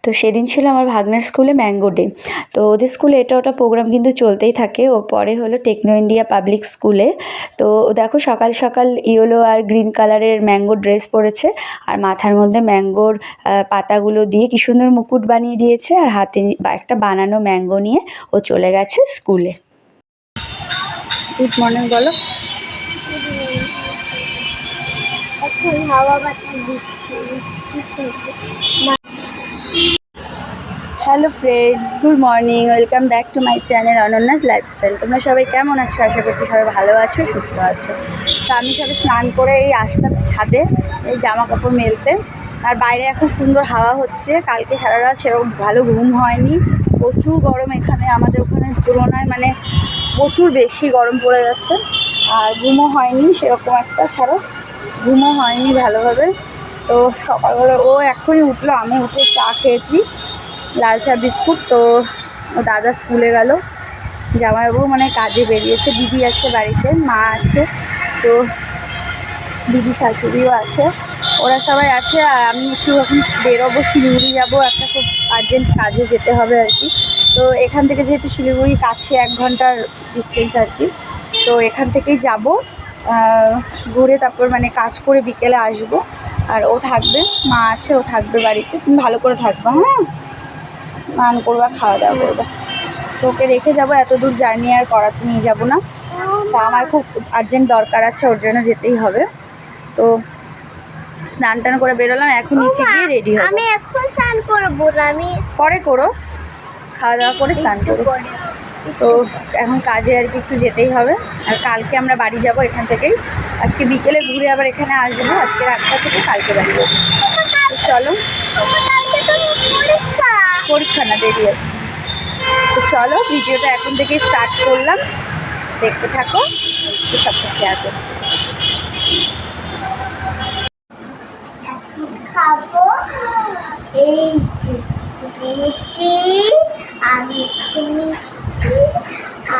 তো সেদিন ছিল আমার ভাগনার স্কুলে ম্যাঙ্গো ডে। তো ওদের স্কুলে এটা ওটা প্রোগ্রাম কিন্তু চলতেই থাকে। ও পরে হলো টেকনো ইন্ডিয়া পাবলিক স্কুলে। তো দেখো সকাল সকাল ইয়েলো আর গ্রিন কালারের ম্যাঙ্গো ড্রেস পরেছে, আর মাথার মধ্যে ম্যাঙ্গোর পাতাগুলো দিয়ে কি সুন্দর মুকুট বানিয়ে দিয়েছে, আর হাতে একটা বানানো ম্যাঙ্গো নিয়ে ও চলে গেছে স্কুলে। গুড মর্নিং বলো। এখন হাওয়া বাতাস দিচ্ছে, বৃষ্টি hello friends, good morning, welcome back to my channel অনন্যাস lifestyle. তোমরা সবাই কেমন আছো? আশা করছি সবাই ভালো আছো, সুস্থ আছো। তো আমি সবাই স্নান করে এই আসলাম ছাদে এই জামা কাপড় মেলতে। আর বাইরে এখন সুন্দর হাওয়া হচ্ছে। কালকে সারা রাত সেরকম ভালো ঘুম হয়নি, প্রচুর গরম এখানে, আমাদের ওখানে তুলনায় মানে প্রচুর বেশি গরম পড়ে যাচ্ছে। আর ঘুমও হয়নি সেরকম একটা, ছাড়ো ঘুমও হয়নি ভালোভাবে। তো সকালবেলা ও এখনই উঠলো, আমি উঠে চা খেয়েছি, লাল চা বিস্কুট। তো দাদা স্কুলে গেল, জামাইবাবু মানে কাজে বেরিয়েছে, দিদি আছে বাড়িতে, মা আছে, তো দিদি শাশুড়িও আছে, ওরা সবাই আছে। আর আমি একটু এখন বেরোবো, শিলিগুড়ি যাবো, একটা খুব আর্জেন্ট কাজে যেতে হবে আর কি। তো এখান থেকে যেহেতু শিলিগুড়ি কাছে 1 ঘন্টার ডিস্টেন্স আর কি, তো এখান থেকেই যাব, ঘুরে তারপর মানে কাজ করে বিকেলে আসবো। আর ও থাকবে, মা আছে, ও থাকবে বাড়িতে। তুমি ভালো করে থাকবে, হ্যাঁ, স্নান করবা, খাওয়া দাওয়া করবা। তো ওকে রেখে যাবো, এত দূর জার্নি আর করাতে নিয়ে যাবো না। তা আমার খুব আর্জেন্ট দরকার আছে, ওর জন্য যেতেই হবে। তো স্নান টান করে বেরোলাম, এখন নিচে গিয়ে রেডি হবো। আমি এখন স্নান করবো না, আমি পরে করো, খাওয়া দাওয়া করে স্নান করো। তো এখন কাজে আর কি একটু যেতেই হবে। আর কালকে আমরা বাড়ি যাব এখান থেকেই, আজকে বিকেলে ঘুরে আবার এখানে আসবো, আজকে 8টা থেকে কালকে বাড়ি যাবো। তো চলো, পরীক্ষা না, দেরি আছে। তো চলো, ভিডিওটা এখন থেকেই স্টার্ট করলাম, দেখতে থাকো, সবটা শেয়ার করছি। খাবো এই যে রুটি, আর হচ্ছে মিষ্টি,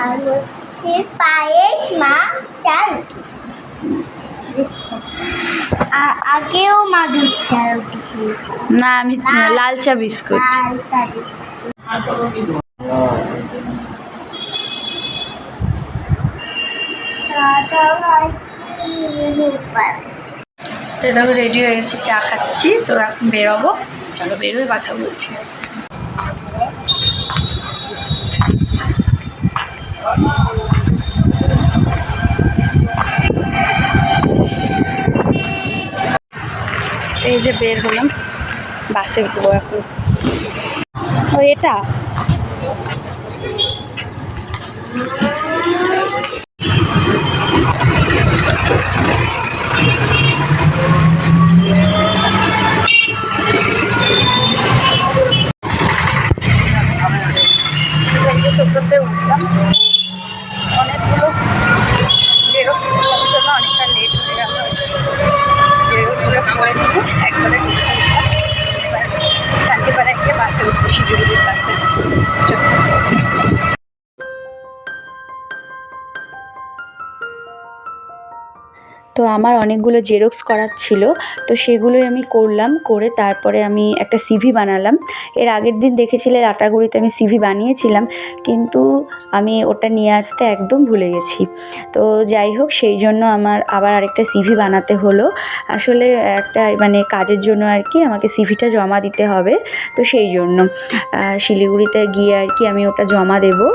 আর হচ্ছে পায়েস, মা চা রুটি। আগেও মা দুধ চা রুটি খেয়েছে। না, আমি লাল চা বিস্কুট। তো দেখো রেডি হয়ে গেছি, চা খাচ্ছি। তো এখন বেরোবো, চলো বেরোয় কথা বলছি। এই যে বের হলাম, বাসে উঠবো এখন। ও এটা টোটোতে উঠলাম, অনেকগুলো জেরক্স করার জন্য অনেকটা লেট হয়ে গেল। জেরক্সগুলো করে নিয়ে একবারে এবার শান্তিপাড়ায় গিয়ে বাসে উঠবো, শিলিগুড়ির বাসে। তো আমার অনেকগুলো জেরক্স করার ছিল, তো সেগুলোই আমি করলাম, করে তারপরে আমি একটা সিভি বানালাম। এর আগের দিন দেখেছিলে লাটাগুড়িতে আমি সিভি বানিয়েছিলাম, কিন্তু আমি ওটা নিয়ে আসতে একদম ভুলে গেছি। তো যাই হোক, সেই জন্য আমার আবার আরেকটা সিভি বানাতে হলো। আসলে একটা মানে কাজের জন্য আর কি আমাকে সিভিটা জমা দিতে হবে, তো সেই জন্য শিলিগুড়িতে গিয়ে আর কি আমি ওটা জমা দেবো,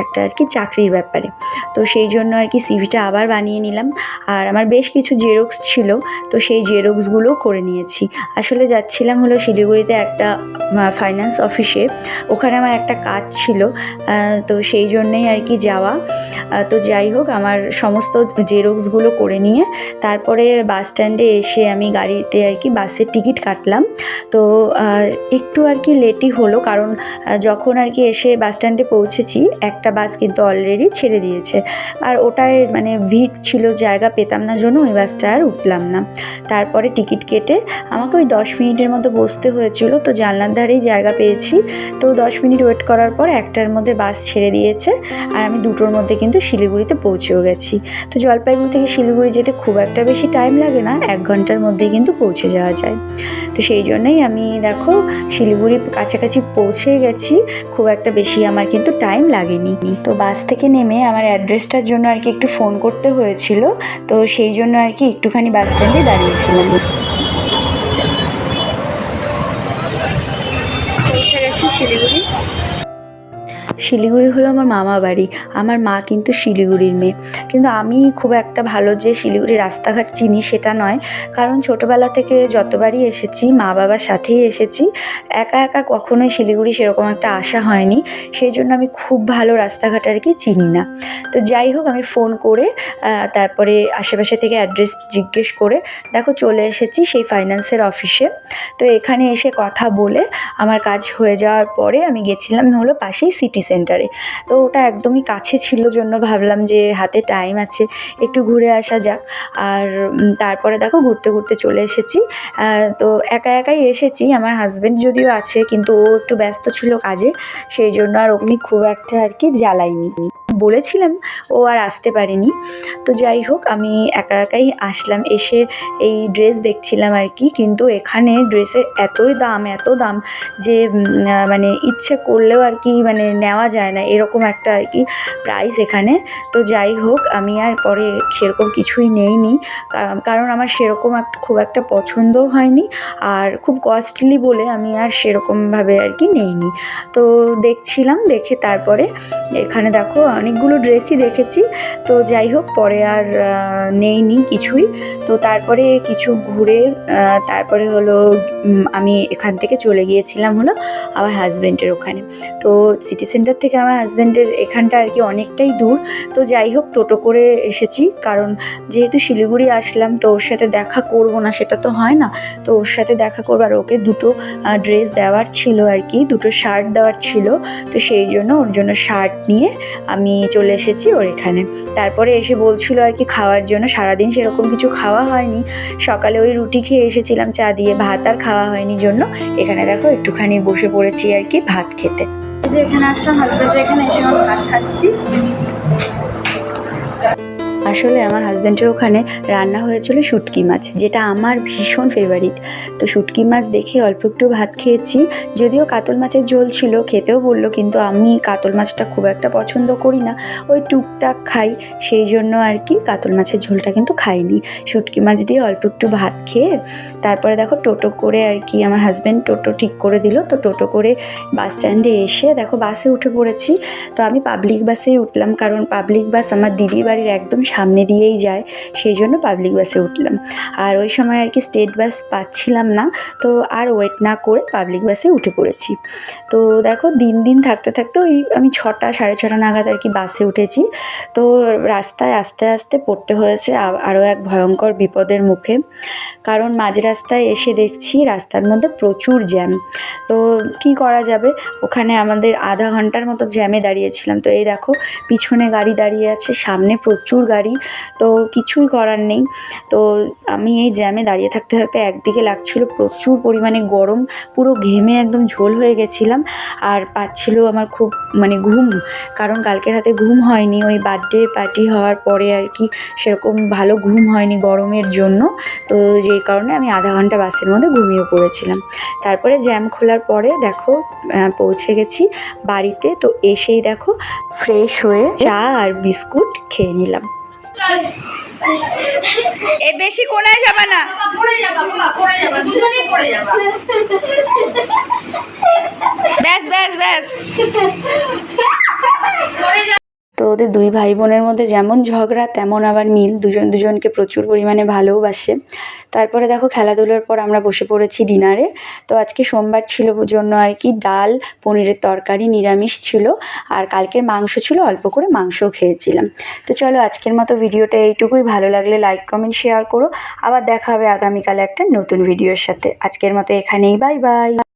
একটা আর কি চাকরির ব্যাপারে। তো সেই জন্য আর কি সিভিটা আবার বানিয়ে নিলাম। আর আমার বেশ কিছু জেরক্স ছিল, তো সেই জেরক্সগুলো করে নিয়েছি। আসলে যাচ্ছিলাম হলো শিলিগুড়িতে একটা ফাইন্যান্স অফিসে, ওখানে আমার একটা কাজ ছিল, তো সেই জন্যেই আর কি যাওয়া। তো যাই হোক, আমার সমস্ত জেরক্সগুলো করে নিয়ে তারপরে বাস স্ট্যান্ডে এসে আমি গাড়িতে আর কি বাসের টিকিট কাটলাম। তো একটু আর কি লেটই হলো, কারণ যখন আর কি এসে বাস স্ট্যান্ডে পৌঁছেছি, একটা বাস কিন্তু অলরেডি ছেড়ে দিয়েছে, আর ওটায় মানে ভিড় ছিল, জায়গা পেতাম পেতাম না জন্য ওই বাসটা আর উঠলাম না। তারপরে টিকিট কেটে আমাকে ওই 10 মিনিটের মতো বসতে হয়েছিল। তো জানলার ধারেই জায়গা পেয়েছি। তো 10 মিনিট ওয়েট করার পর 1টার মধ্যে বাস ছেড়ে দিয়েছে আর আমি 2টোর মধ্যে কিন্তু শিলিগুড়িতে পৌঁছেও গেছি। তো জলপাইগুড়ি থেকে শিলিগুড়ি যেতে খুব একটা বেশি টাইম লাগে না, 1 ঘন্টার মধ্যেই কিন্তু পৌঁছে যাওয়া যায়। তো সেই জন্যই আমি দেখো শিলিগুড়ির কাছাকাছি পৌঁছে গেছি, খুব একটা বেশি আমার কিন্তু টাইম লাগেনি। তো বাস থেকে নেমে আমার অ্যাড্রেসটার জন্য আর কি একটু ফোন করতে হয়েছিল, তো সেই জন্য আর কি একটুখানি বাস স্ট্যান্ডে দাঁড়িয়েছিলাম। পৌঁছে গেছি শিলিগুড়ি। শিলিগুড়ি হলো আমার মামা বাড়ি। আমার মা কিন্তু শিলিগুড়ির মেয়ে, কিন্তু আমি খুব একটা ভালো যে শিলিগুড়ির রাস্তাঘাট চিনি সেটা নয়, কারণ ছোটোবেলা থেকে যতবারই এসেছি মা বাবার সাথেই এসেছি, একা একা কখনোই শিলিগুড়ি সেরকম একটা আসা হয়নি, সেই জন্য আমি খুব ভালো রাস্তাঘাট আর কি চিনি না। তো যাই হোক, আমি ফোন করে তারপরে আশেপাশে থেকে অ্যাড্রেস জিজ্ঞেস করে দেখো চলে এসেছি সেই ফাইন্যান্সের অফিসে। তো এখানে এসে কথা বলে আমার কাজ হয়ে যাওয়ার পরে আমি গেছিলাম হলো পাশেই সিটি সেন্টারে। তো ওটা একদমই কাছে ছিল জন্য ভাবলাম যে হাতে টাইম আছে, একটু ঘুরে আসা যাক। আর তারপরে দেখো ঘুরতে ঘুরতে চলে এসেছি। তো একা একাই এসেছি, আমার হাজব্যান্ড যদিও আছে কিন্তু ও একটু ব্যস্ত ছিল কাজে, সেই জন্য আর ওকে খুব একটা আর কি জ্বালাইনি। বলেছিলাম, ও আর আসতে পারেনি। তো যাই হোক, আমি একা একাই আসলাম। এসে এই ড্রেস দেখছিলাম আর কি, কিন্তু এখানে ড্রেসের এত দাম যে মানে ইচ্ছে করলেও আর কি মানে নেওয়া যায় না, এরকম একটা আর কি প্রাইস এখানে। তো যাই হোক, আমি আর পরে সেরকম কিছুই নেইনি, কারণ আমার সেরকম খুব একটা পছন্দও হয়নি, আর খুব কস্টলি বলে আমি আর সেরকমভাবে আর কি নেইনি। তো দেখছিলাম, দেখে তারপরে এখানে দেখো অনেকগুলো ড্রেসই দেখেছি। তো যাই হোক, পরে আর নেইনি কিছুই। তো তারপরে কিছু ঘুরে তারপরে হলো আমি এখান থেকে চলে গিয়েছিলাম হলো আমার হাজব্যান্ডের ওখানে। তো সিটি সেন্টার থেকে আমার হাজব্যান্ডের এখানটা আর কি অনেকটাই দূর। তো যাই হোক, টোটো করে এসেছি, কারণ যেহেতু শিলিগুড়ি আসলাম তো ওর সাথে দেখা করব না সেটা তো হয় না। তো ওর সাথে দেখা করবো, আর ওকে 2টো ড্রেস দেওয়ার ছিল আর কি, 2টো শার্ট দেওয়ার ছিল। তো সেই জন্য ওর জন্য শার্ট নিয়ে আমি চলে এসেছি ওর এখানে। তারপরে এসে বলছিল আর কি খাওয়ার জন্য, সারাদিন সেরকম কিছু খাওয়া হয়নি, সকালে ওই রুটি খেয়ে এসেছিলাম চা দিয়ে, ভাত আর খাওয়া হয়নি জন্য এখানে দেখো একটুখানি বসে পড়েছি আর কি ভাত খেতে। যে এখানে আসলাম হাজব্যান্ডের এখানে, এসে আমি ভাত খাচ্ছি। আসলে আমার হাজব্যান্ডের ওখানে রান্না হয়েছিল শুটকি মাছ, যেটা আমার ভীষণ ফেভারিট। তো শুটকি মাছ দেখে অল্প একটু ভাত খেয়েছি, যদিও কাতল মাছের ঝোল ছিল, খেতেও বললো, কিন্তু আমি কাতল মাছটা খুব একটা পছন্দ করি না, ওই টুকটাক খাই, সেই জন্য আর কি কাতল মাছের ঝোলটা কিন্তু খাইনি। শুটকি মাছ দিয়ে অল্প একটু ভাত খেয়ে তারপরে দেখো টোটো করে আর কি আমার হাজব্যান্ড টোটো ঠিক করে দিল। তো টোটো করে বাস স্ট্যান্ডে এসে দেখো বাসে উঠে পড়েছি। তো আমি পাবলিক বাসেই উঠলাম, কারণ পাবলিক বাস আমার দিদির বাড়ির একদম সামনে দিয়েই যায়, সেই জন্য পাবলিক বাসে উঠলাম। আর ওই সময় আর কি স্টেট বাস পাচ্ছিলাম না, তো আর ওয়েট না করে পাবলিক বাসে উঠে পড়েছি। তো দেখো দিন থাকতে থাকতে ওই আমি 6টা 6:30 নাগাদ আর কি বাসে উঠেছি। তো রাস্তায় আস্তে আস্তে পড়তে হয়েছে আরও এক ভয়ঙ্কর বিপদের মুখে, কারণ মাঝ রাস্তায় এসে দেখছি রাস্তার মধ্যে প্রচুর জ্যাম। তো কি করা যাবে, ওখানে আমাদের আধা ঘন্টার মতো জ্যামে দাঁড়িয়েছিলাম। তো এই দেখো পিছনে গাড়ি দাঁড়িয়ে আছে, সামনে প্রচুর গাড়ি, তো কিছুই করার নেই। তো আমি এই জ্যামে দাঁড়িয়ে থাকতে থাকতে একদিকে লাগছিল প্রচুর পরিমাণে গরম, পুরো ঘেমে একদম ঝোল হয়ে গেছিলাম, আর পাচ্ছিল আমার খুব মানে ঘুম, কারণ কালকের রাতে ঘুম হয়নি, ওই বার্থডে পার্টি হওয়ার পরে আর কি সেরকম ভালো ঘুম হয়নি গরমের জন্য। তো যেই কারণে আমি আধা ঘন্টা বাসের মধ্যে ঘুমিয়ে পড়েছিলাম। তারপরে জ্যাম খোলার পরে দেখো পৌঁছে গেছি বাড়িতে। তো এসেই দেখো ফ্রেশ হয়ে চা আর বিস্কুট খেয়ে নিলাম। এ বেশি কোনায় যাবা না, ব্যাস ব্যাস ব্যাস। তো ওদের 2 ভাই বোনের মধ্যে যেমন ঝগড়া তেমন আবার মিল, দুজনকে প্রচুর পরিমাণে ভালোবাসে। তারপরে দেখো খেলাধুলার পর আমরা বসে পড়েছি ডিনারে। তো আজকে সোমবার ছিল জন্য আর কি ডাল, পনিরের তরকারি, নিরামিষ ছিল, আর কালকের মাংস ছিল, অল্প করে মাংসও খেয়েছিলাম। তো চলো আজকের মতো ভিডিওটা এইটুকুই, ভালো লাগলে লাইক কমেন্ট শেয়ার করো। আবার দেখা হবে আগামীকাল একটা নতুন ভিডিওর সাথে। আজকের মতো এখানেই, বাই বাই।